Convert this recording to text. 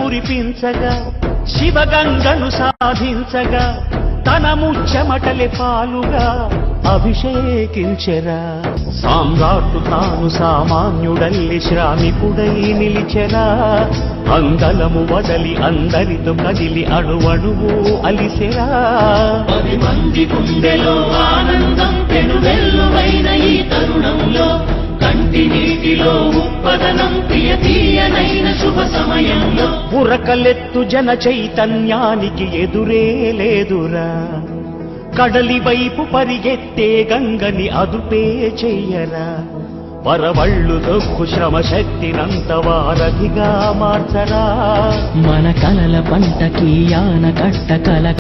కురిపించగా శివగంగను సాధించగా తన ముచ్చమటలే పాలుగా అభిషేకించెరా. సామ్రాట్టు తాను సామాన్యుడల్లి శ్రామికుడై నిలిచెరా. అందలము వదలి అందరితో కదిలి అణువణువు అలిసెరా. 10 మంది గుండెలో ఆనందం పెనువెల్లువైన ఈ తరుణంలో కంటి నీటిలో ఉప్పదనం ప్రియ తీయనైన శుభ సమయంలో ఉరకలెత్తు జన చైతన్యానికి ఎదురే లేదురా. కడలి వైపు పరిగెత్తే గంగని అదుపే చెయ్యరా. వరవళ్ళు దొక్కు శ్రమ శక్తినంత వారధిగా మార్చరా. మన కలల పంటకి ఆనకట్ట కల